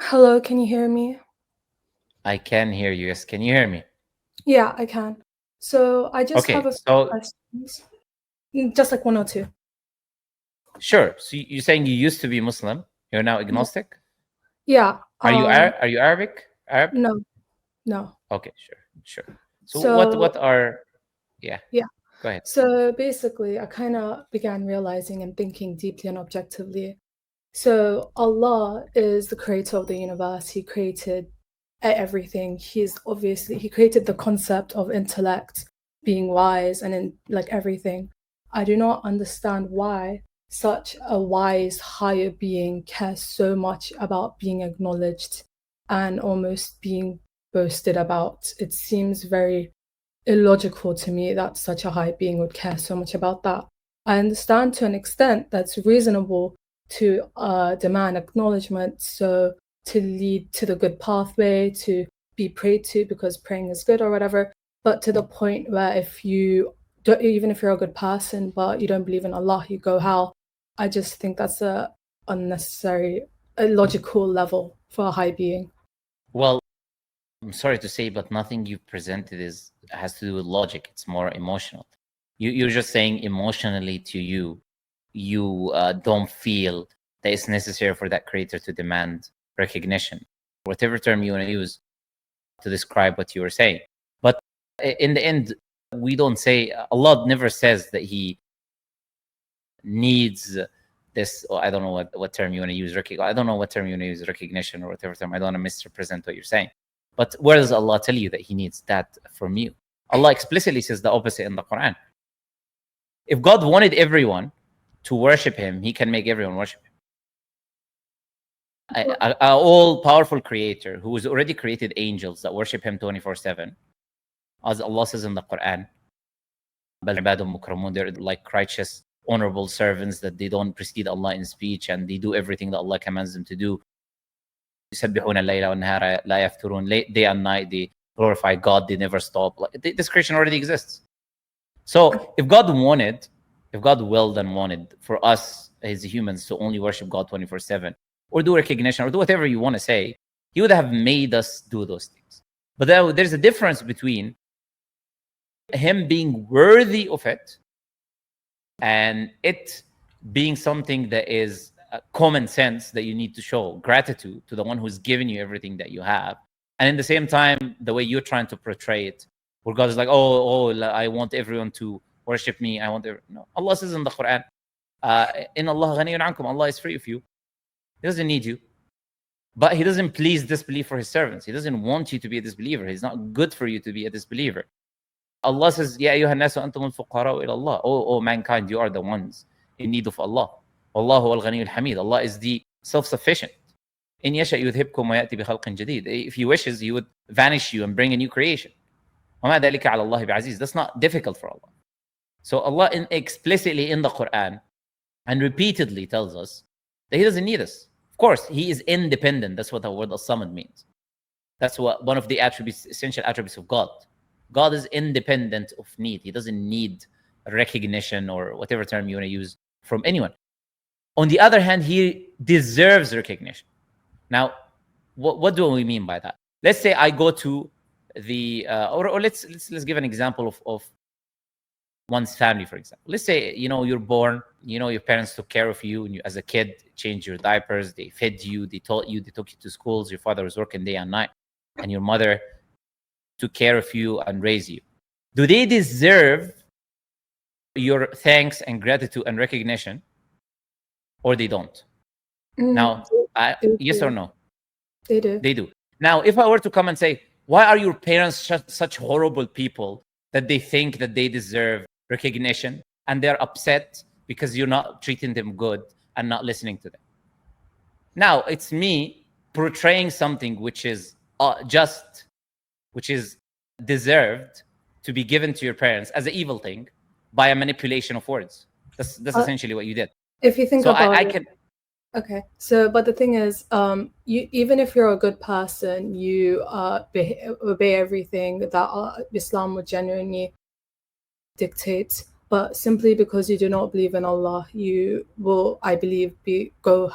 Hello, can you hear me? I can hear you. Yes, can you hear me? Yeah, I can. So I just have Okay, a few so questions, just like one or two. sure. So you're saying you used to be Muslim. You're now Yeah. agnostic. Yeah. Are you Arabic? Arab? No, no. Okay, sure. So what So are yeah? yeah. Go ahead. So basically, I kind of began realizing and thinking deeply and objectively. So Allah is the creator of the universe. He created everything. He created the concept of intellect, being wise, and in like everything. I do not understand why such a wise higher being cares so much about being acknowledged and almost being boasted about. It seems very illogical to me that such a high being would care so much about that. I understand to an extent that's reasonable to demand acknowledgement, so to lead to the good pathway, to be prayed to because praying is good or whatever. But to the point where if you don't, even if you're a good person, but you don't believe in Allah, you go hell. I just think that's a unnecessary, illogical level for a high being. Well, I'm sorry to say, but nothing you presented is has to do with logic. It's more emotional. You're just saying emotionally to you, you don't feel that it's necessary for that creator to demand recognition, whatever term you want to use to describe what you were saying. But in the end, we don't say Allah never says that He needs this. Or I don't know what term you want to use. I don't know what term you want to use. Recognition or whatever term. I don't want to misrepresent what you're saying. But where does Allah tell you that He needs that from you? Allah explicitly says the opposite in the Quran. If God wanted everyone to worship Him, He can make everyone worship Him. An all-powerful creator who has already created angels that worship Him 24/7, as Allah says in the Quran, they're like righteous, honorable servants that they don't precede Allah in speech and they do everything that Allah commands them to do. Day and night they glorify God, they never stop. This creation already exists. So if God willed and wanted for us as humans to only worship God 24/7 or do recognition or do whatever you want to say, He would have made us do those things. But there's a difference between Him being worthy of it and it being something that is common sense, that you need to show gratitude to the one who's given you everything that you have. And in the same time, the way you're trying to portray it, where God is like, oh, I want everyone to worship me. No. Allah says in the Quran, in Allah ghaniyun ankum, Allah is free of you. He doesn't need you. But He doesn't please disbelief for His servants. He doesn't want you to be a disbeliever. He's not good for you to be a disbeliever. Allah says, Ya ayyuhan nasu antum al-fuqara'u ila Allah. Oh, mankind, you are the ones in need of Allah. Allahu al-ghani al-hamid. Allah is the self-sufficient. In yasha yudhibkum wa ya'ti bi khalqin jadid. If He wishes, He would vanish you and bring a new creation. وَمَا ذَلِكَ عَلَى اللَّهِ بِعَزِيزٍ. That's not difficult for Allah. So Allah explicitly in the Quran and repeatedly tells us that He doesn't need us. Of course, He is independent. That's what the word as-samad means. That's what one of the essential attributes of God. God is independent of need. He doesn't need recognition or whatever term you want to use from anyone. On the other hand, He deserves recognition. Now, what do we mean by that? Let's say I go to the or let's give an example of one's family, for example. Let's say you're born, your parents took care of you, and you as a kid changed your diapers, they fed you, they taught you, they took you to schools. Your father was working day and night, and your mother took care of you and raise you. Do they deserve your thanks and gratitude and recognition, or they don't? Now, They yes or do. no? They do. They do. Now, if I were to come and say, why are your parents such horrible people that they think that they deserve recognition and they're upset because you're not treating them good and not listening to them? Now, it's me portraying something which is just, which is deserved to be given to your parents as an evil thing by a manipulation of words. That's essentially what you did. If you think So about I it, can. okay. So, but the thing is, you even if you're a good person, you obey everything that Islam would genuinely dictate. But simply because you do not believe in Allah, you will, I believe, will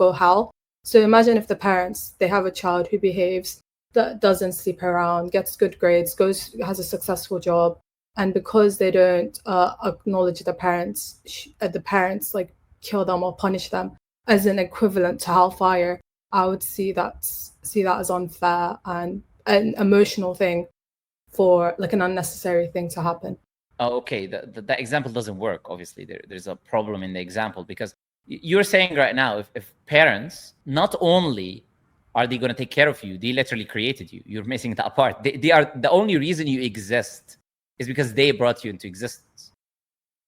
go hell. So imagine if the parents, they have a child who behaves, that doesn't sleep around, gets good grades, has a successful job, and because they don't acknowledge the parents like kill them or punish them as an equivalent to hellfire. I would see that as unfair and an emotional thing, for like an unnecessary thing to happen. Oh, okay, the example doesn't work. Obviously, there's a problem in the example, because you're saying right now, if parents, not only are they going to take care of you, they literally created you. You're missing that part. They are the only reason you exist is because they brought you into existence.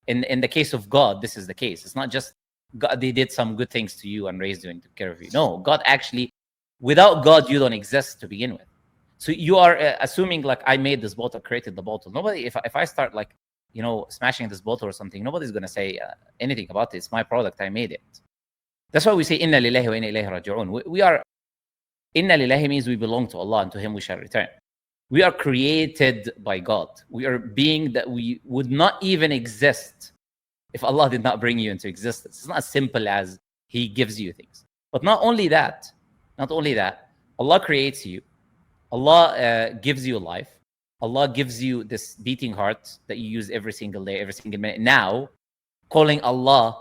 In the case of God, this is the case. It's not just God, they did some good things to you and raised you and took care of you. No, God actually, without God, you don't exist to begin with. So you are assuming like I made this bottle, created the bottle. Nobody, if I start like, smashing this bottle or something, nobody's going to say anything about it. It's my product. I made it. That's why we say, Inna lillahi wa inna ilayhi raji'un. We are, Inna lillahi means we belong to Allah and to Him we shall return. We are created by God. We are being that we would not even exist if Allah did not bring you into existence. It's not as simple as He gives you things. But not only that, Allah creates you. Allah gives you life. Allah gives you this beating heart that you use every single day, every single minute. Now, calling Allah,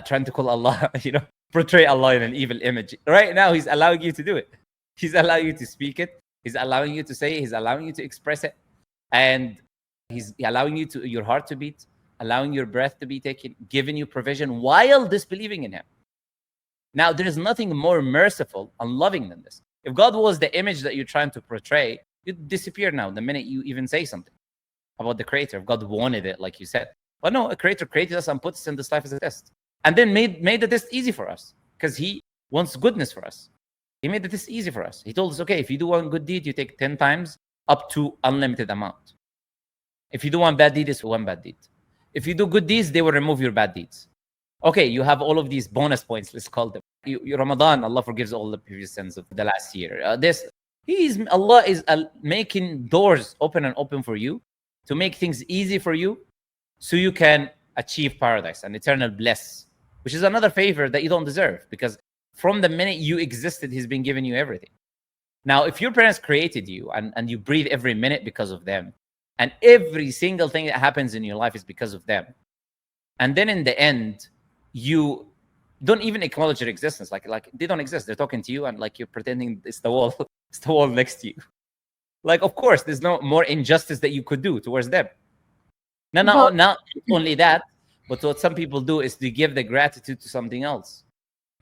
trying to call Allah, portray Allah in an evil image. Right now, He's allowing you to do it. He's allowing you to speak it. He's allowing you to say it. He's allowing you to express it. And He's allowing you to your heart to beat, allowing your breath to be taken, giving you provision while disbelieving in Him. Now, there is nothing more merciful and loving than this. If God was the image that you're trying to portray, you'd disappear now the minute you even say something about the Creator. If God wanted it, like you said. But no, a Creator created us and put us in this life as a test. And then made the test easy for us because He wants goodness for us. He made the test easy for us. He told us, okay, if you do one good deed, you take 10 times up to unlimited amount. If you do one bad deed, it's one bad deed. If you do good deeds, they will remove your bad deeds. Okay, you have all of these bonus points, let's call them. Your Ramadan, Allah forgives all the previous sins of the last year. Allah is making doors open for you to make things easy for you so you can achieve paradise and eternal bliss, which is another favor that you don't deserve because from the minute you existed, He's been giving you everything. Now, if your parents created you and you breathe every minute because of them, and every single thing that happens in your life is because of them, and then in the end, you don't even acknowledge their existence. Like they don't exist. They're talking to you and like you're pretending it's the wall, it's the wall next to you. Like, of course, there's no more injustice that you could do towards them. Not only that, but what some people do is they give the gratitude to something else.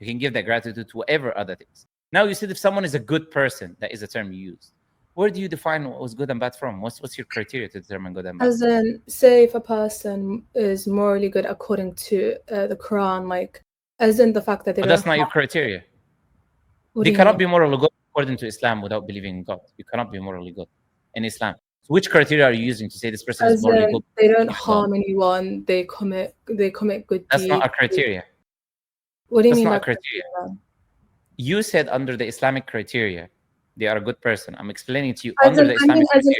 You can give that gratitude to whatever other things. Now, you said if someone is a good person, that is a term you use. Where do you define what was good and bad from? What's your criteria to determine good and bad? As in, say if a person is morally good according to the Quran, like, as in the fact that they But don't. that's not your criteria. What They do you cannot mean? be morally good according to Islam without believing in God. You cannot be morally good in Islam. So which criteria are you using to say this person is As morally in, good? they don't harm anyone. They commit good That's deeds. not a criteria. What do you That's mean not by a criteria. You said under the Islamic criteria, they are a good person. I'm explaining to you under the Islamic criteria.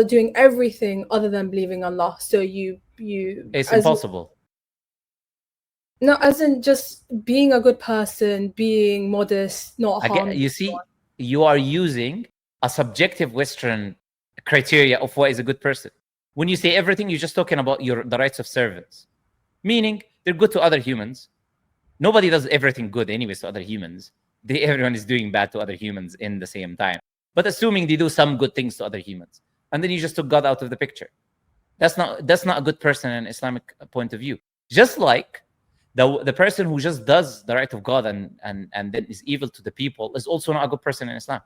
Doing everything other than believing in Allah. So you. It's impossible. No, as in just being a good person, being modest, not harming. You see, you are using a subjective Western criteria of what is a good person. When you say everything, you're just talking about the rights of servants, meaning they're good to other humans. Nobody does everything good anyways to other humans. Everyone is doing bad to other humans in the same time. But assuming they do some good things to other humans, and then you just took God out of the picture. That's not a good person in an Islamic point of view. Just like the person who just does the right of God and then is evil to the people is also not a good person in Islam.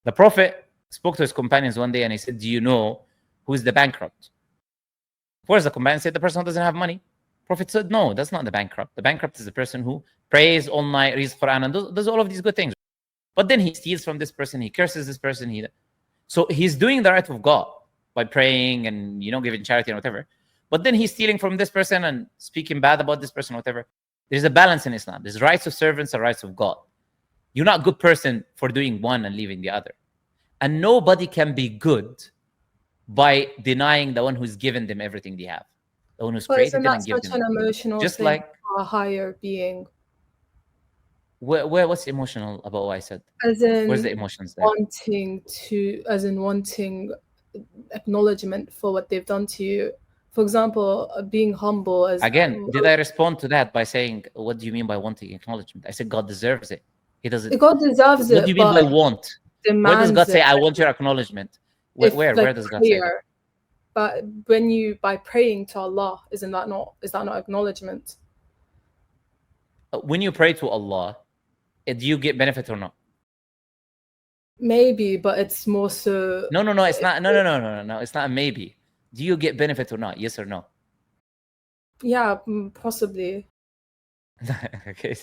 The Prophet spoke to his companions one day and he said, do you know who is the bankrupt? Of course, the companion said the person who doesn't have money. Prophet said, no, that's not the bankrupt. The bankrupt is the person who prays all night, reads Quran, and does all of these good things. But then he steals from this person, he curses this person. So he's doing the right of God by praying and, giving charity and whatever. But then he's stealing from this person and speaking bad about this person, whatever. There's a balance in Islam. There's rights of servants and rights of God. You're not a good person for doing one and leaving the other. And nobody can be good by denying the one who's given them everything they have. The one who's created them and given them. An emotional just thing like for a higher being. What's emotional about what I said? As Where's the in emotions there? wanting acknowledgement for what they've done to you. For example, being humble as Again, did I respond to that by saying, what do you mean by wanting acknowledgement? I said God deserves it. He doesn't. God deserves What do you it, mean by but want? Where does God demands say, it. I want your acknowledgement? If Where like does God say that? prayer, but when you by praying to Allah, is that not acknowledgement? When you pray to Allah, do you get benefit or not? Maybe, but it's more so. No, it's not. No. It's not a maybe. Do you get benefit or not? Yes or no? Yeah, possibly. Okay.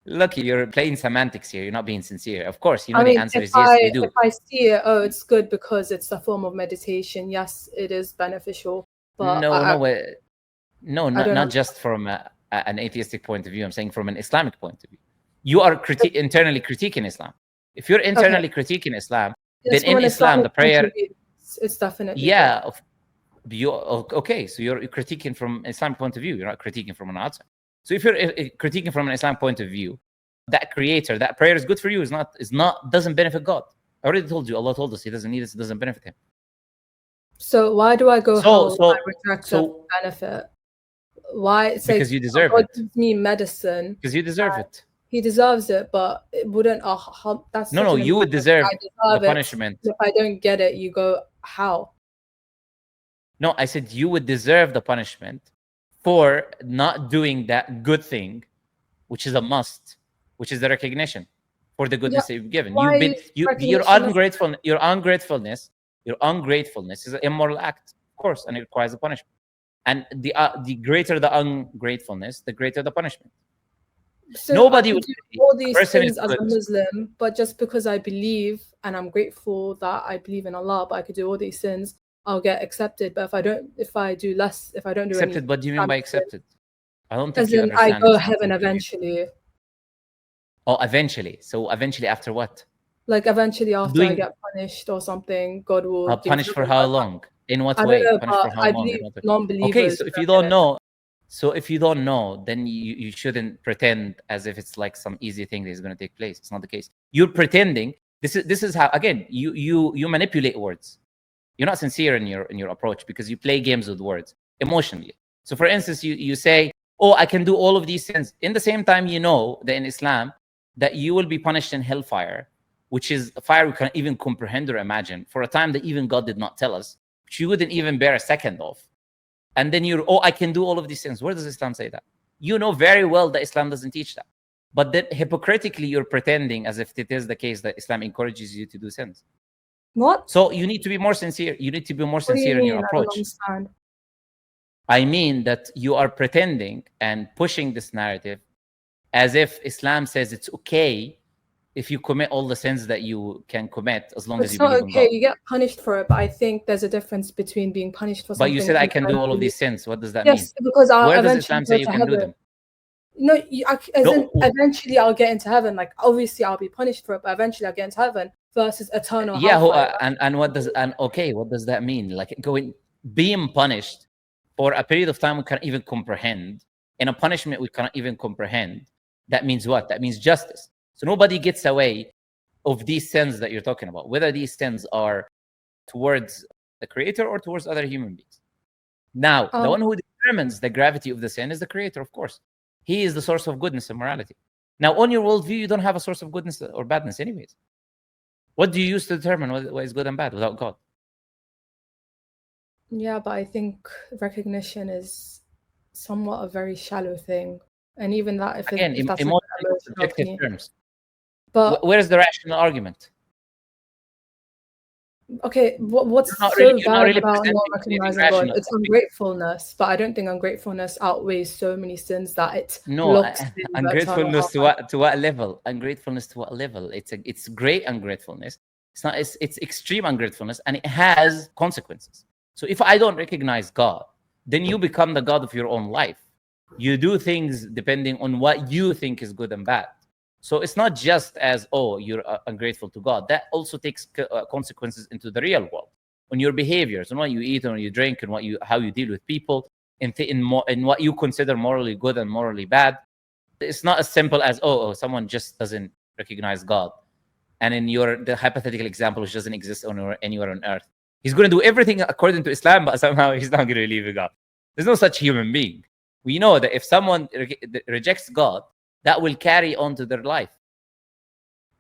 Lucky, you're playing semantics here. You're not being sincere. Of course, you know I mean, the answer is yes, you do. if I see it, oh, it's good because it's a form of meditation. Yes, it is beneficial, but I No, don't not just from an atheistic point of view. I'm saying from an Islamic point of view. You are internally critiquing Islam. If you're internally critiquing Islam, then in Islam, the prayer, it's definitely yeah. Okay, so you're critiquing from an Islamic point of view. You're not critiquing from an outside. So if you're critiquing from an Islamic point of view, that creator, that prayer is good for you. Doesn't benefit God. I already told you. Allah told us He doesn't need us. It doesn't benefit Him. So why do I go hell if I reject the benefit? Why? It's because like you deserve God it. gives me medicine. Because you deserve it. He deserves it, but it wouldn't. That's no. You would deserve the punishment. If I don't get it, you go how? No, I said you would deserve the punishment for not doing that good thing, which is a must, which is the recognition for the goodness that you've given. Your ungratefulness is an immoral act, of course, and it requires a punishment. And the greater the ungratefulness, the greater the punishment. So nobody would do all these things as a Muslim, but just because I believe and I'm grateful that I believe in Allah, but I could do all these sins, I'll get accepted. But if I don't do accepted, what do you mean by accepted? I don't think as you in understand. I go heaven eventually. Oh, eventually. So eventually after what? Like eventually after I get punished or something, God will punish for how long? In what way? Punish for how long? Believe non-believers. Okay, so if you don't know, then you shouldn't pretend as if it's like some easy thing that is going to take place. It's not the case. You're pretending. This is how, again, you manipulate words. You're not sincere in your approach because you play games with words emotionally. So for instance, you say, oh, I can do all of these sins. In the same time, you know that in Islam that you will be punished in hellfire, which is a fire we can't even comprehend or imagine, for a time that even God did not tell us, which you wouldn't even bear a second of. And then I can do all of these things. Where does Islam say that? You know very well that Islam doesn't teach that. But then hypocritically, you're pretending as if it is the case that Islam encourages you to do sins. What? So you need to be more sincere. You need to be more sincere in your approach. I mean that you are pretending and pushing this narrative as if Islam says it's okay if you commit all the sins that you can commit as long as you believe in God. It's not okay. You get punished for it, but I think there's a difference between being punished for something. But you said I can do all of these sins. What does that mean? Yes, because where does Islam say you can do them? No, eventually I'll get into heaven. Like obviously I'll be punished for it, but eventually I'll get into heaven versus eternal. What does that mean? Like being punished for a period of time we can't even comprehend, in a punishment we cannot even comprehend. That means what? That means justice. So nobody gets away of these sins that you're talking about, whether these sins are towards the Creator or towards other human beings. Now, the one who determines the gravity of the sin is the Creator, of course. He is the source of goodness and morality. Now, on your worldview, you don't have a source of goodness or badness anyways. What do you use to determine what is good and bad without God? Yeah, but I think recognition is somewhat a very shallow thing. And even that, if that's subjective terms. But where's the rational argument? Okay, what's so bad about not recognizing God? It's ungratefulness, but I don't think ungratefulness outweighs so many sins that it blocks. Ungratefulness to what level? Ungratefulness to what level? It's great ungratefulness. It's extreme ungratefulness, and it has consequences. So if I don't recognize God, then you become the God of your own life. You do things depending on what you think is good and bad. So it's not just as, you're ungrateful to God. That also takes consequences into the real world, on your behaviors, on what you eat, on what you drink, and how you deal with people, in what you consider morally good and morally bad. It's not as simple as, oh, someone just doesn't recognize God. And in the hypothetical example, which doesn't exist anywhere on earth, he's going to do everything according to Islam, but somehow he's not going to believe in God. There's no such human being. We know that if someone rejects God, that will carry on to their life.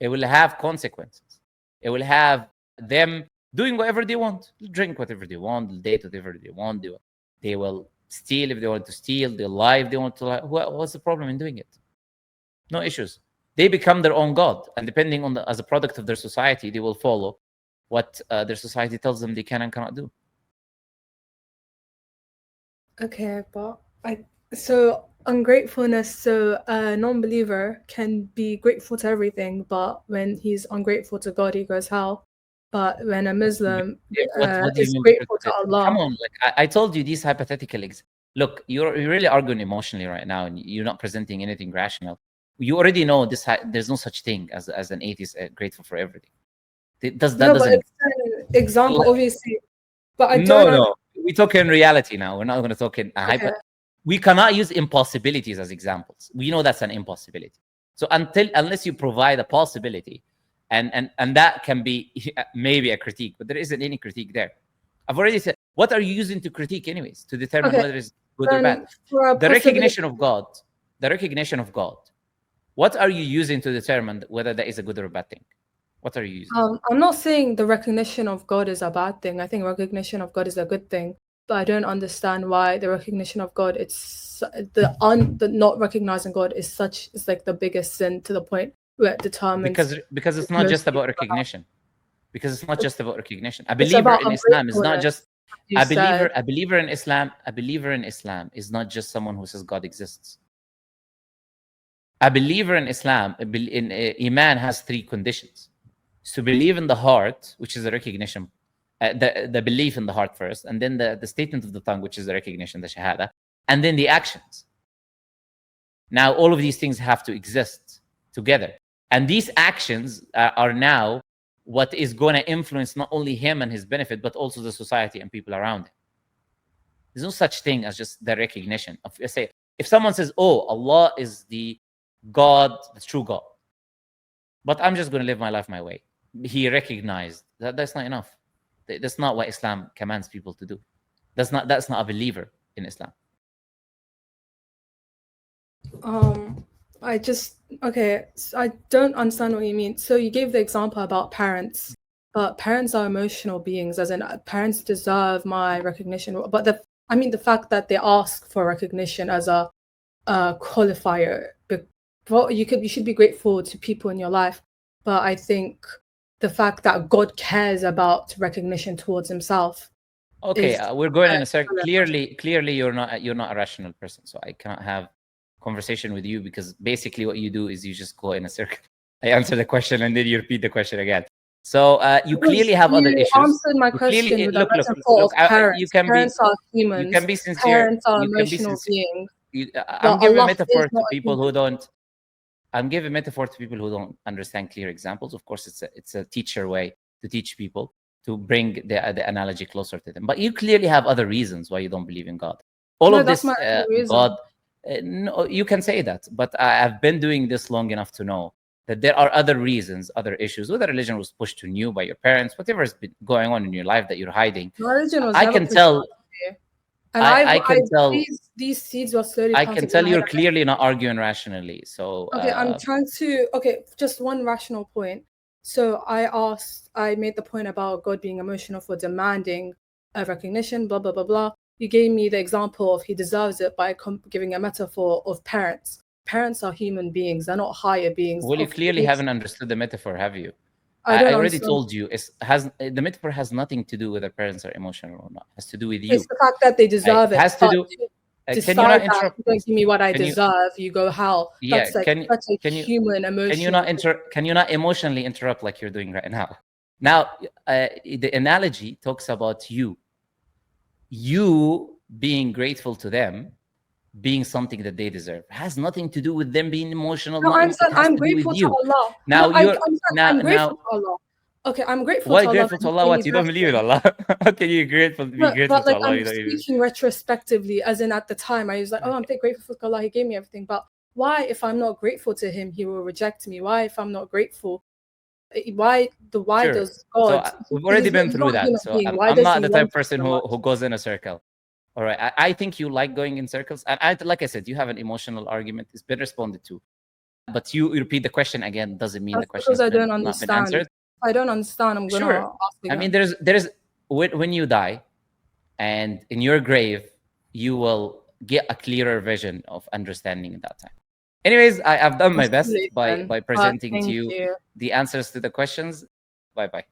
It will have consequences. It will have them doing whatever they want, drink whatever they want, date whatever they want. They will steal if they want to steal. They'll lie if they want to lie. What's the problem in doing it? No issues. They become their own God, and depending on as a product of their society, they will follow what their society tells them they can and cannot do. Okay, but so ungratefulness. So a non-believer can be grateful to everything, but when he's ungrateful to God, he goes hell. But when a Muslim is grateful to Allah, come on, like I told you these hypothetical. Look, you're really arguing emotionally right now, and you're not presenting anything rational. You already know this. There's no such thing as an atheist grateful for everything. That doesn't. But it's an example, obviously. But I don't. No. We talk in reality now. We're not going to talk in hyper. We cannot use impossibilities as examples. We know that's an impossibility. So unless you provide a possibility, and that can be maybe a critique, but there isn't any critique there. I've already said, what are you using to critique anyways, to determine whether it's good or bad? The recognition of God. What are you using to determine whether that is a good or a bad thing? What are you using? I'm not saying the recognition of God is a bad thing. I think recognition of God is a good thing, but I don't understand why the recognition of God, it's the not recognizing God is like the biggest sin, to the point where it determines. Because it's not just about recognition. Because it's not just about recognition. A believer in Islam is not just a believer in Islam. A believer in Islam is not just someone who says God exists. A believer in Islam, in Iman, has 3 conditions. To believe in the heart, which is a recognition, the belief in the heart first, and then the statement of the tongue, which is the recognition, the shahada, and then the actions. Now, all of these things have to exist together. And these actions are now what is going to influence not only him and his benefit, but also the society and people around him. There's no such thing as just the recognition. If someone says, oh, Allah is the God, the true God, but I'm just going to live my life my way. He recognized that's not enough. That's not what Islam commands people to do. That's not a believer in Islam. I don't understand what you mean. So you gave the example about parents, but parents are emotional beings, as in parents deserve my recognition. But the fact that they ask for recognition as a qualifier. Well, you should be grateful to people in your life, but I think the fact that God cares about recognition towards himself. Okay, we're going in a circle. Clearly, you're not a rational person, so I cannot have conversation with you, because basically what you do is you just go in a circle. I answer the question and then you repeat the question again. So you clearly have other issues. You answered my question with a metaphor of parents. Parents are humans. You can be sincere. Parents are emotional beings. I'm giving a metaphor to people who don't. I'm giving metaphor to people who don't understand clear examples. Of course, it's a teacher way to teach people, to bring the analogy closer to them. But you clearly have other reasons why you don't believe in God. God. No, you can say that, but I've been doing this long enough to know that there are other reasons, other issues. Whether religion was pushed on you by your parents, whatever has been going on in your life that you're hiding, I can tell. And I can tell these seeds were slowly. I can tell you're clearly not arguing rationally. So okay, I'm trying to. Okay, just one rational point. So I made the point about God being emotional for demanding a recognition. Blah blah blah blah. You gave me the example of he deserves it by giving a metaphor of parents. Parents are human beings; they're not higher beings. Well, you clearly haven't understood the metaphor, have you? I already told you. The metaphor has nothing to do whether parents are emotional or not. It has to do with you. It's the fact that they deserve it. It has to do. Can you not interrupt? You don't give me what I deserve. You go how? Yeah. That's like human emotion. Can you not emotionally interrupt like you're doing right now? Now, the analogy talks about you being grateful to them, being something that they deserve. It has nothing to do with them being emotional. No, I'm grateful to Allah. Now I'm grateful to Allah. Okay, I'm grateful to Allah. Why grateful to Allah? What? You don't believe in Allah? How can you be grateful to Allah? I'm speaking retrospectively, as in at the time, I was like, oh, I'm grateful to Allah. He gave me everything. But Why, if I'm not grateful to him, he will reject me? Why, if I'm not grateful, why Sure. does God, So we've already been he's through not a that. human So being, I'm, why I'm does not he the type want of us person so much? who goes in a circle. All right. I think you like going in circles. And like I said, you have an emotional argument. It's been responded to. But you repeat the question again doesn't mean the That's question because has I been don't not been understand. answered. If I don't understand, I'm Sure. gonna ask I mean, again. there's when you die, and in your grave, you will get a clearer vision of understanding in that time. Anyways, I've done my It's too best late by then. presenting to Thank you you. the answers to the questions. Bye bye.